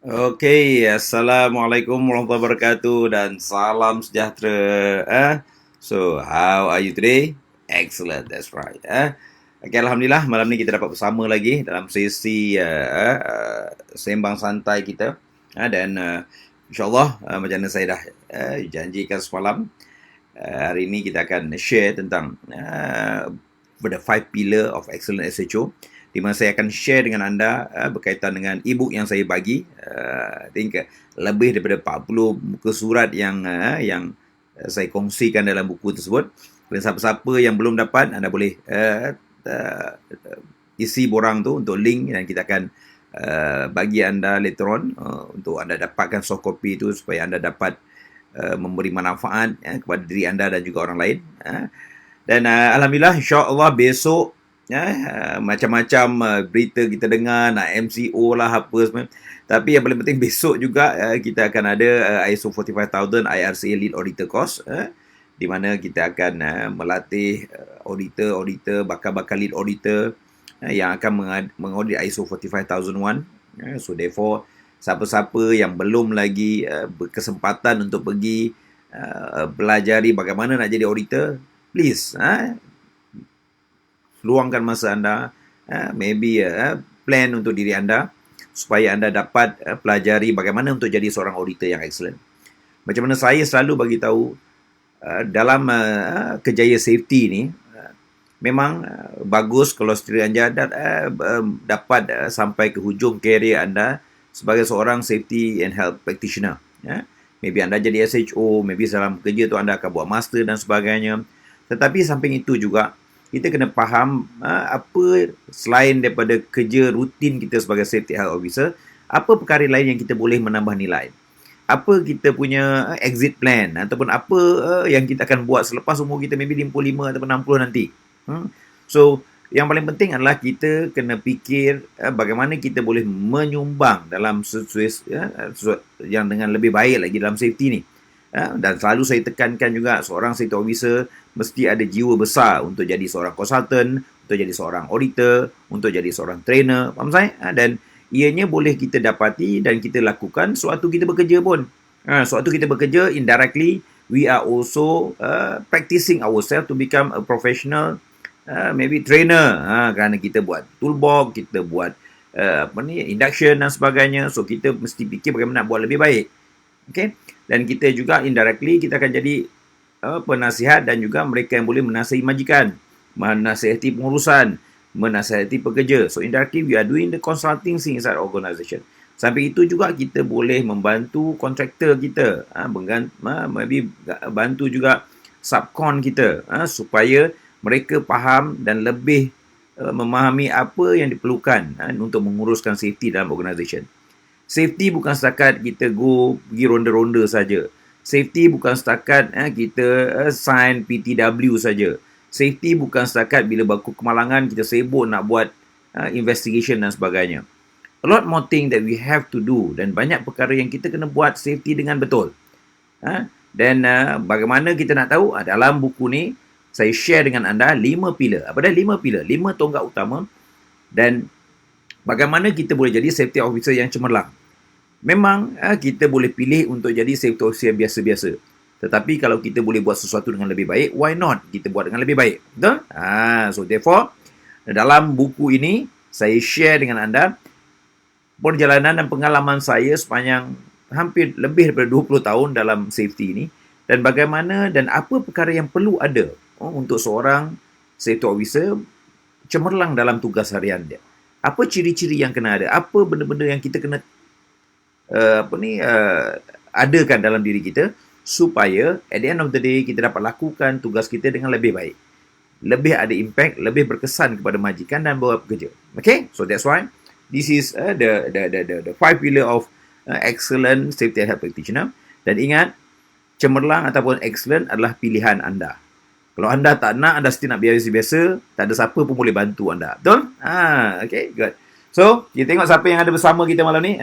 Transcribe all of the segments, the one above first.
Okay, Assalamualaikum warahmatullahi wabarakatuh dan salam sejahtera. So, how are you today? Excellent, that's right. Okay, Alhamdulillah, malam ni kita dapat bersama lagi dalam sesi sembang santai kita. Dan insyaAllah, macam mana saya dah janjikan semalam, hari ini kita akan share tentang the 5 pillar of excellent SHO, di mana saya akan share dengan anda berkaitan dengan e-book yang saya bagi. I think lebih daripada 40 muka surat yang saya kongsikan dalam buku tersebut. Dan siapa-siapa yang belum dapat, anda boleh isi borang tu untuk link, dan kita akan bagi anda later on untuk anda dapatkan soft copy tu supaya anda dapat memberi manfaat kepada diri anda dan juga orang lain. Dan Alhamdulillah, insyaAllah besok macam-macam berita kita dengar, nak MCO lah apa semua. Tapi yang paling penting besok juga kita akan ada ISO 45000 IRCA Lead Auditor Course, di mana kita akan melatih auditor, bakal-bakal lead auditor yang akan mengaudit ISO 45001. So therefore, siapa-siapa yang belum lagi berkesempatan untuk pergi pelajari bagaimana nak jadi auditor, please luangkan masa anda, maybe plan untuk diri anda supaya anda dapat pelajari bagaimana untuk jadi seorang auditor yang excellent. Macam mana saya selalu bagi tahu dalam kejayaan safety ni, memang bagus kalau sekiranya anda dapat sampai ke hujung karier anda sebagai seorang safety and health practitioner. Maybe anda jadi SHO, maybe dalam kerja tu anda akan buat master dan sebagainya. Tetapi samping itu juga, kita kena faham apa selain daripada kerja rutin kita sebagai safety health officer, apa perkara lain yang kita boleh menambah nilai. Apa kita punya exit plan ataupun apa yang kita akan buat selepas umur kita maybe 55 ataupun 60 nanti. So, yang paling penting adalah kita kena fikir bagaimana kita boleh menyumbang dalam sesuatu yang dengan lebih baik lagi dalam safety ni. Dan selalu saya tekankan juga, seorang safety officer mesti ada jiwa besar untuk jadi seorang consultant, untuk jadi seorang auditor, untuk jadi seorang trainer. Faham saya? Dan ianya boleh kita dapati dan kita lakukan sewaktu kita bekerja pun. Sewaktu kita bekerja, indirectly, we are also practicing ourselves to become a professional maybe trainer. Kerana kita buat toolbox, kita buat induction dan sebagainya. So, kita mesti fikir bagaimana nak buat lebih baik. Okay? Dan kita juga indirectly kita akan jadi penasihat dan juga mereka yang boleh menasihati majikan, menasihati pengurusan, menasihati pekerja. So indirectly we are doing the consulting thing inside organisation. Sampai itu juga kita boleh membantu kontraktor kita, maybe bantu juga subcon kita supaya mereka faham dan lebih memahami apa yang diperlukan untuk menguruskan safety dalam organisation. Safety bukan setakat kita pergi ronda-ronda saja. Safety bukan setakat kita sign PTW saja. Safety bukan setakat bila berlaku kemalangan kita sibuk nak buat investigation dan sebagainya. A lot more thing that we have to do, dan banyak perkara yang kita kena buat safety dengan betul. Dan bagaimana kita nak tahu? Dalam buku ni saya share dengan anda 5 pilar. Apa dah 5 pilar? 5 tonggak utama, dan bagaimana kita boleh jadi safety officer yang cemerlang. Memang kita boleh pilih untuk jadi safety officer yang biasa-biasa. Tetapi kalau kita boleh buat sesuatu dengan lebih baik, why not kita buat dengan lebih baik? Betul? So therefore, dalam buku ini, saya share dengan anda perjalanan dan pengalaman saya sepanjang hampir lebih daripada 20 tahun dalam safety ini, dan bagaimana dan apa perkara yang perlu ada untuk seorang safety officer cemerlang dalam tugas harian dia. Apa ciri-ciri yang kena ada? Apa benda-benda yang kita kena adakan dalam diri kita supaya at the end of the day kita dapat lakukan tugas kita dengan lebih baik, lebih ada impact, lebih berkesan kepada majikan dan bawa pekerja. Okay, so that's why this is the 5 pillar of excellent safety and health practitioner. Dan ingat, cemerlang ataupun excellent adalah pilihan anda. Kalau anda tak nak, anda mesti nak biasa-biasa, tak ada siapa pun boleh bantu anda. Betul? Okay, good. So, kita tengok siapa yang ada bersama kita malam ni.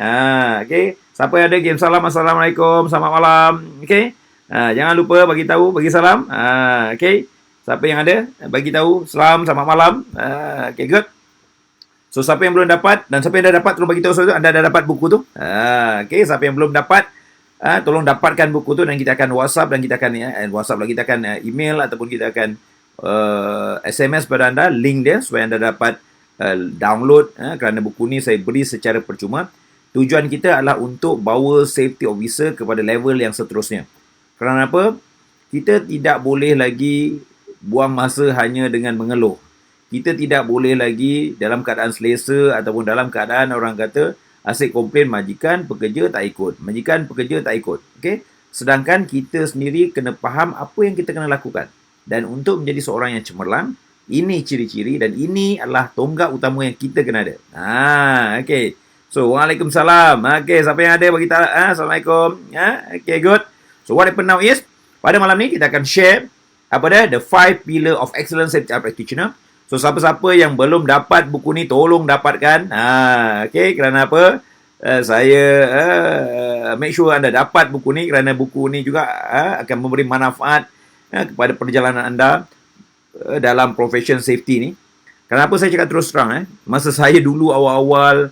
Okay. Siapa yang ada game salam, Assalamualaikum, selamat malam. Okay. Jangan lupa bagi tahu, bagi salam. Okay. Siapa yang ada, bagi tahu, salam, selamat malam. Okay, good. So, siapa yang belum dapat dan siapa yang dah dapat, tolong bagi tahu saya anda dah dapat buku tu. Okay, siapa yang belum dapat, tolong dapatkan buku tu dan kita akan WhatsApp dan kita akan WhatsApp lagi, kita akan email ataupun kita akan SMS pada anda link dia supaya anda dapat download, kerana buku ni saya beri secara percuma. Tujuan kita adalah untuk bawa safety officer kepada level yang seterusnya. Kerana apa? Kita tidak boleh lagi buang masa hanya dengan mengeluh. Kita tidak boleh lagi dalam keadaan selesa ataupun dalam keadaan orang kata asyik komplain majikan pekerja tak ikut. Majikan pekerja tak ikut. Okay? Sedangkan kita sendiri kena faham apa yang kita kena lakukan. Dan untuk menjadi seorang yang cemerlang, ini ciri-ciri dan ini adalah tonggak utama yang kita kena ada. Okay. So, Waalaikumsalam. Okay, siapa yang ada bagi tahu? Assalamualaikum. Okay, good. So, what happened now is, pada malam ni kita akan share apa dia? The 5 Pillar of Excellent Safety Practitioner. So, siapa-siapa yang belum dapat buku ni, tolong dapatkan. Okay, kerana apa? Saya make sure anda dapat buku ni kerana buku ni juga akan memberi manfaat kepada perjalanan anda dalam profession safety ni. Kenapa saya cakap terus terang? Masa saya dulu awal-awal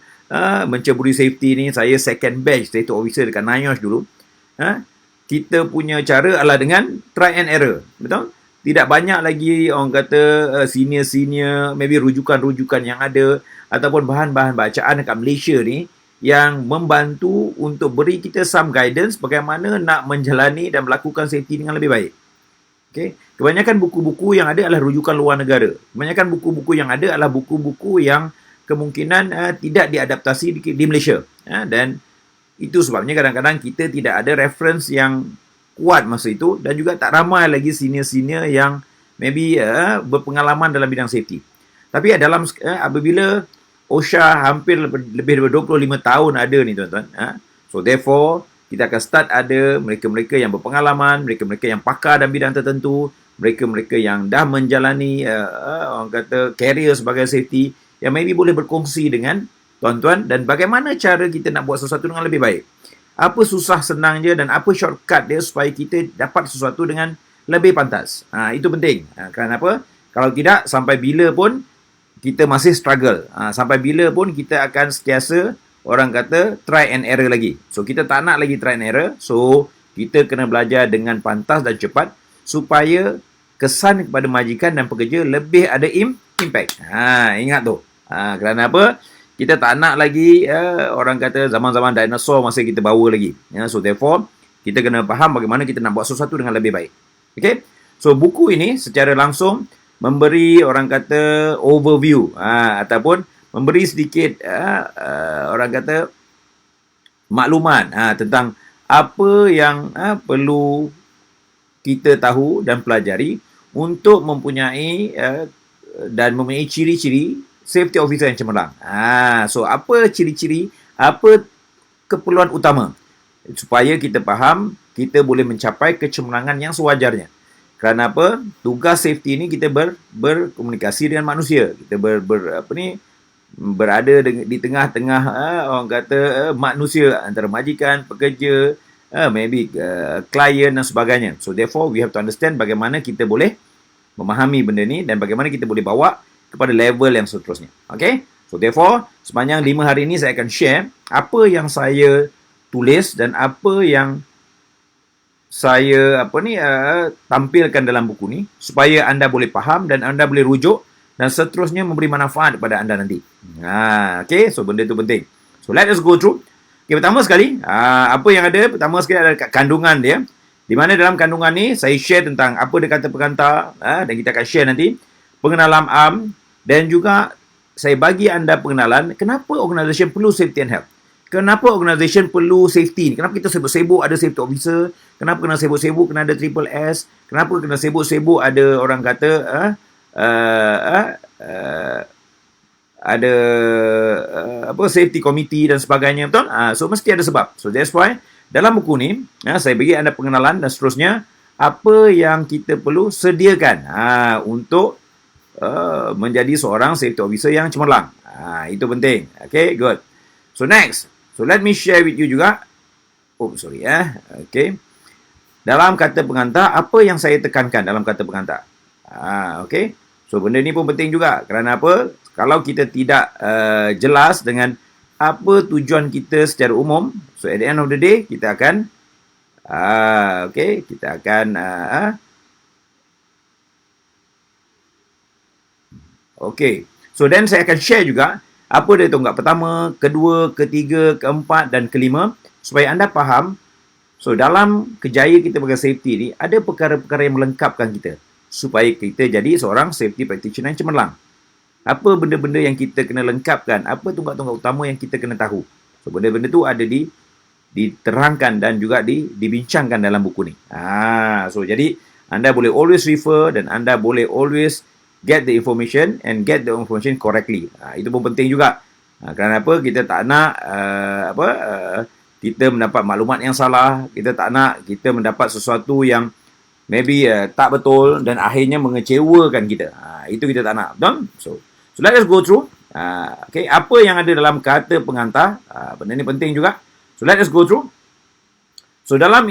menceburi safety ni, saya second batch safety officer dekat NIOSH dulu. Kita punya cara adalah dengan try and error. Betul? Tidak banyak lagi orang kata senior-senior, maybe rujukan-rujukan yang ada ataupun bahan-bahan bacaan dekat Malaysia ni yang membantu untuk beri kita some guidance bagaimana nak menjalani dan melakukan safety dengan lebih baik. Okay? Kebanyakan buku-buku yang ada adalah rujukan luar negara. Kebanyakan buku-buku yang ada adalah buku-buku yang kemungkinan tidak diadaptasi di Malaysia. Dan itu sebabnya kadang-kadang kita tidak ada reference yang kuat masa itu dan juga tak ramai lagi senior-senior yang maybe berpengalaman dalam bidang safety. Tapi dalam apabila OSHA hampir lebih daripada 25 tahun ada ni tuan-tuan. So therefore, kita akan start ada mereka-mereka yang berpengalaman, mereka-mereka yang pakar dalam bidang tertentu, mereka-mereka yang dah menjalani orang kata career sebagai safety, yang maybe boleh berkongsi dengan tuan-tuan dan bagaimana cara kita nak buat sesuatu dengan lebih baik. Apa susah senang je dan apa shortcut dia supaya kita dapat sesuatu dengan lebih pantas. Itu penting. Kerana apa? Kalau tidak, sampai bila pun kita masih struggle. Sampai bila pun kita akan sentiasa orang kata try and error lagi. So, kita tak nak lagi try and error. So, kita kena belajar dengan pantas dan cepat supaya kesan kepada majikan dan pekerja lebih ada impact. Ingat tu. Kerana apa? Kita tak nak lagi orang kata zaman-zaman dinosaur masih kita bawa lagi. So therefore, kita kena faham bagaimana kita nak buat sesuatu dengan lebih baik. Okay? So buku ini secara langsung memberi orang kata overview ataupun memberi sedikit orang kata maklumat tentang apa yang perlu kita tahu dan pelajari untuk mempunyai dan mempunyai ciri-ciri safety officer yang cemerlang. So apa ciri-ciri, apa keperluan utama supaya kita faham kita boleh mencapai kecemerlangan yang sewajarnya. Kerana apa? Tugas safety ini kita berkomunikasi dengan manusia. Kita berada di tengah-tengah orang kata manusia antara majikan, pekerja, maybe klien dan sebagainya. So therefore we have to understand bagaimana kita boleh memahami benda ni dan bagaimana kita boleh bawa kepada level yang seterusnya. Okay? So therefore, sepanjang 5 hari ini saya akan share apa yang saya tulis dan apa yang saya tampilkan dalam buku ni supaya anda boleh faham dan anda boleh rujuk dan seterusnya memberi manfaat kepada anda nanti. Okay? So benda tu penting. So let us go through. Okay, pertama sekali, apa yang ada? Pertama sekali ada kandungan dia. Di mana dalam kandungan ni saya share tentang apa dia kata pengantar dan kita akan share nanti pengenalan am dan juga saya bagi anda pengenalan kenapa organisasi perlu safety and health. Kenapa organisasi perlu safety ni? Kenapa kita sibuk-sibuk ada safety officer? Kenapa kena sibuk-sibuk kena ada triple S? Kenapa kena sibuk-sibuk ada orang kata ada safety committee dan sebagainya, betul? So mesti ada sebab. So that's why dalam buku ni saya bagi anda pengenalan dan seterusnya apa yang kita perlu sediakan untuk menjadi seorang safety officer yang cemerlang. Itu penting. Okay, good. So next. So let me share with you juga. Okay. Dalam kata pengantar, apa yang saya tekankan dalam kata pengantar? Okay. So benda ni pun penting juga. Kerana apa? Kalau kita tidak jelas dengan apa tujuan kita secara umum, so at the end of the day, kita akan kita akan so then saya akan share juga apa dia tonggak pertama, kedua, ketiga, keempat dan kelima supaya anda faham. So dalam kejaya kita bagi safety ni ada perkara-perkara yang melengkapkan kita supaya kita jadi seorang safety practitioner yang cemerlang. Apa benda-benda yang kita kena lengkapkan? Apa tonggak-tonggak utama yang kita kena tahu? So benda-benda tu ada diterangkan dan juga dibincangkan dalam buku ni. So jadi anda boleh always refer dan anda boleh always get the information and get the information correctly. Itu pun penting juga. Kerana apa? Kita tak nak kita mendapat maklumat yang salah. Kita tak nak kita mendapat sesuatu yang maybe tak betul dan akhirnya mengecewakan kita. Itu kita tak nak. So let us go through. Apa yang ada dalam kata pengantar. Benda ni penting juga. So let us go through. So dalam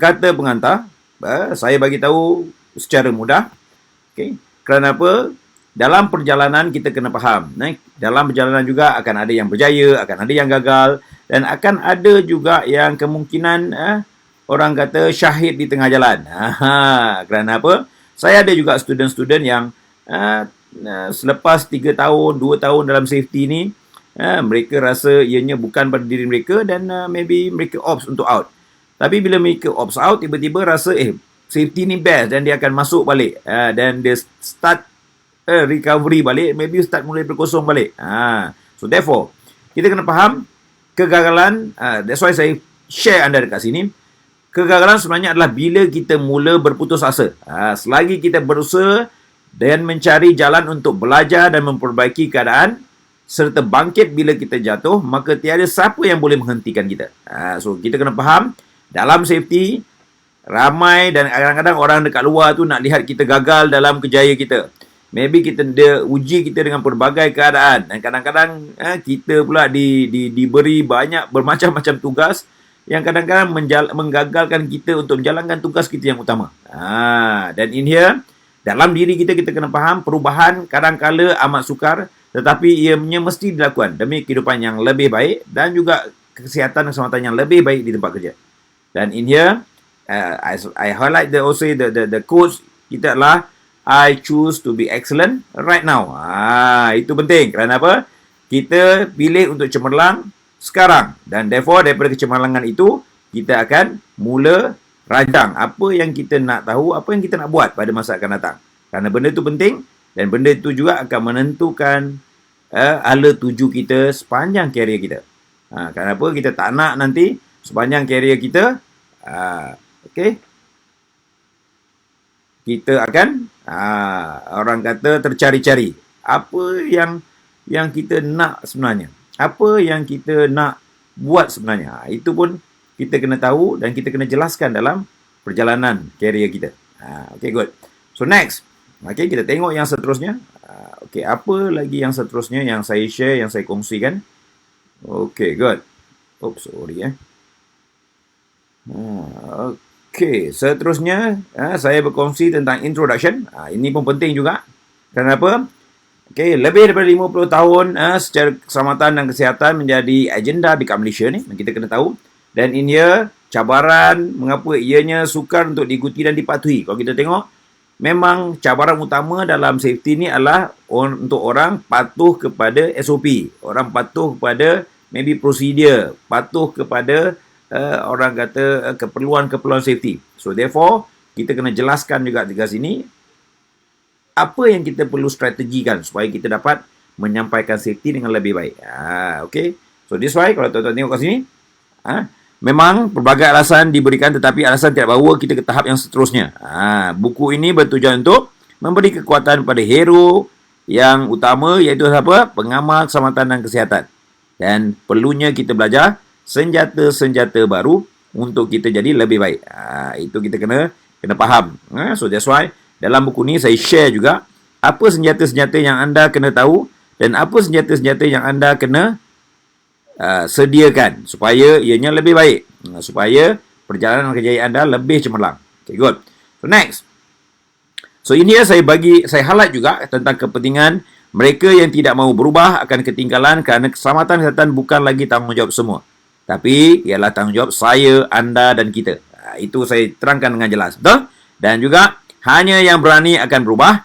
kata pengantar, saya bagi tahu secara mudah. Kerana apa? Dalam perjalanan kita kena faham. Dalam perjalanan juga akan ada yang berjaya, akan ada yang gagal dan akan ada juga yang kemungkinan orang kata syahid di tengah jalan. Kerana apa? Saya ada juga student-student yang selepas 3 tahun, 2 tahun dalam safety ni, mereka rasa ianya bukan pada diri mereka dan maybe mereka opt untuk out. Tapi bila mereka opt out, tiba-tiba rasa safety ni best dan dia akan masuk balik. Dan dia start recovery balik, maybe start mulai berkosong balik. So therefore, kita kena faham kegagalan, that's why saya share anda dekat sini. Kegagalan sebenarnya adalah bila kita mula berputus asa. Selagi kita berusaha dan mencari jalan untuk belajar dan memperbaiki keadaan serta bangkit bila kita jatuh, maka tiada siapa yang boleh menghentikan kita. So kita kena faham dalam safety ramai dan kadang-kadang orang dekat luar tu nak lihat kita gagal dalam kejayaan kita. Maybe kita uji kita dengan pelbagai keadaan dan kadang-kadang kita pula diberi banyak bermacam-macam tugas yang kadang-kadang menggagalkan kita untuk menjalankan tugas kita yang utama. Dan in here dalam diri kita kena faham perubahan kadang-kala amat sukar tetapi ianya mesti dilakukan demi kehidupan yang lebih baik dan juga kesihatan dan keselamatan yang lebih baik di tempat kerja. Dan in here I highlight the quotes kita adalah I choose to be excellent right now. Itu penting. Kerana apa? Kita pilih untuk cemerlang sekarang. Dan therefore daripada kecemerlangan itu kita akan mula rancang apa yang kita nak tahu, apa yang kita nak buat pada masa akan datang. Kerana benda itu penting dan benda itu juga akan menentukan ala tuju kita sepanjang karier kita. Kerana apa? Kita tak nak nanti sepanjang karier kita kita akan orang kata tercari-cari apa yang kita nak sebenarnya. Apa yang kita nak buat sebenarnya. Itu pun kita kena tahu dan kita kena jelaskan dalam perjalanan karier kita. Good. So next, kita tengok yang seterusnya. Apa lagi yang seterusnya yang saya share, yang saya kongsikan? Good. Oops, sorry seterusnya saya berkongsi tentang introduction. Ini pun penting juga. Kenapa? Lebih daripada 50 tahun secara keselamatan dan kesihatan menjadi agenda dekat Malaysia ni. Kita kena tahu. Dan in here, cabaran mengapa ianya sukar untuk diikuti dan dipatuhi. Kalau kita tengok, memang cabaran utama dalam safety ni adalah untuk orang patuh kepada SOP. Orang patuh kepada maybe prosedur. Patuh kepada orang kata keperluan-keperluan safety. So therefore, kita kena jelaskan juga di sini apa yang kita perlu strategikan supaya kita dapat menyampaikan safety dengan lebih baik. So this why kalau tuan-tuan tengok kat sini, memang pelbagai alasan diberikan tetapi alasan tidak bawa kita ke tahap yang seterusnya. Buku ini bertujuan untuk memberi kekuatan pada hero yang utama iaitu apa? Pengamal keselamatan dan kesihatan. Dan perlunya kita belajar senjata-senjata baru untuk kita jadi lebih baik. Itu kita kena faham. So that's why dalam buku ni saya share juga apa senjata-senjata yang anda kena tahu dan apa senjata-senjata yang anda kena sediakan supaya ianya lebih baik. Supaya perjalanan kejayaan anda lebih cemerlang. Good. So next. So ini saya highlight juga tentang kepentingan Mereka yang tidak mahu berubah akan ketinggalan kerana keselamatan kesihatan bukan lagi tanggungjawab semua. Tapi ialah tanggungjawab saya, anda dan kita. Itu saya terangkan dengan jelas. Betul? Dan juga hanya yang berani akan berubah.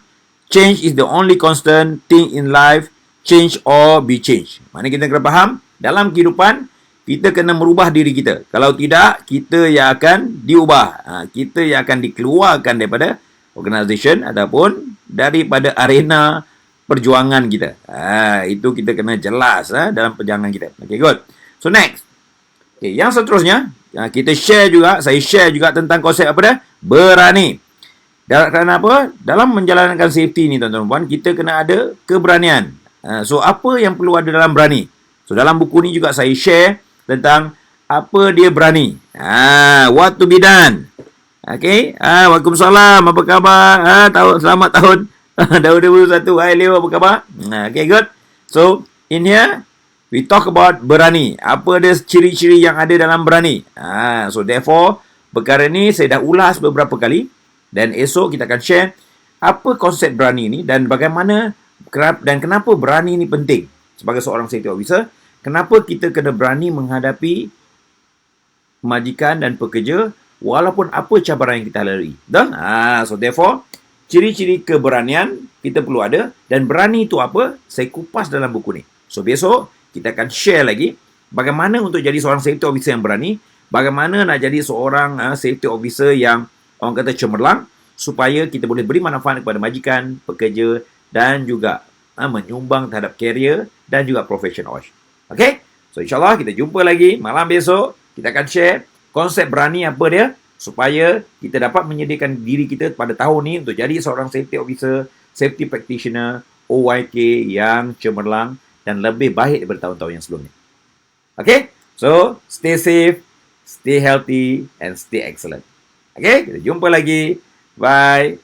Change is the only constant thing in life. Change or be changed. Mana kita kena faham? Dalam kehidupan, kita kena merubah diri kita. Kalau tidak, kita yang akan diubah. Kita yang akan dikeluarkan daripada organisation ataupun daripada arena perjuangan kita. Itu kita kena jelas dalam perjuangan kita. Okay, good. So next. Okay, yang seterusnya, kita share juga, saya share juga tentang konsep apa dah? Berani. Kerana apa? Dalam menjalankan safety ni tuan-tuan dan puan, kita kena ada keberanian. So apa yang perlu ada dalam berani? So dalam buku ni juga saya share tentang apa dia berani. What to be done. Okay. Waalaikumsalam. Apa khabar? Selamat tahun 2021. Hai Leo, apa khabar? Okay, good. So in here we talk about berani. Apa dia ciri-ciri yang ada dalam berani? So therefore perkara ni saya dah ulas beberapa kali dan esok kita akan share apa konsep berani ni dan bagaimana dan kenapa berani ni penting sebagai seorang safety officer. Kenapa kita kena berani menghadapi majikan dan pekerja walaupun apa cabaran yang kita lalui. So therefore ciri-ciri keberanian kita perlu ada dan berani itu apa? Saya kupas dalam buku ni. So besok kita akan share lagi bagaimana untuk jadi seorang safety officer yang berani, bagaimana nak jadi seorang safety officer yang orang kata cemerlang supaya kita boleh beri manfaat kepada majikan, pekerja dan juga menyumbang terhadap karier dan juga profession OSH. Okay? So insyaAllah kita jumpa lagi malam besok. Kita akan share konsep berani apa dia supaya kita dapat menyediakan diri kita pada tahun ni untuk jadi seorang safety officer, safety practitioner, OYK yang cemerlang dan lebih baik daripada tahun-tahun yang sebelumnya. Okay? So, stay safe, stay healthy and stay excellent. Okay? Kita jumpa lagi. Bye.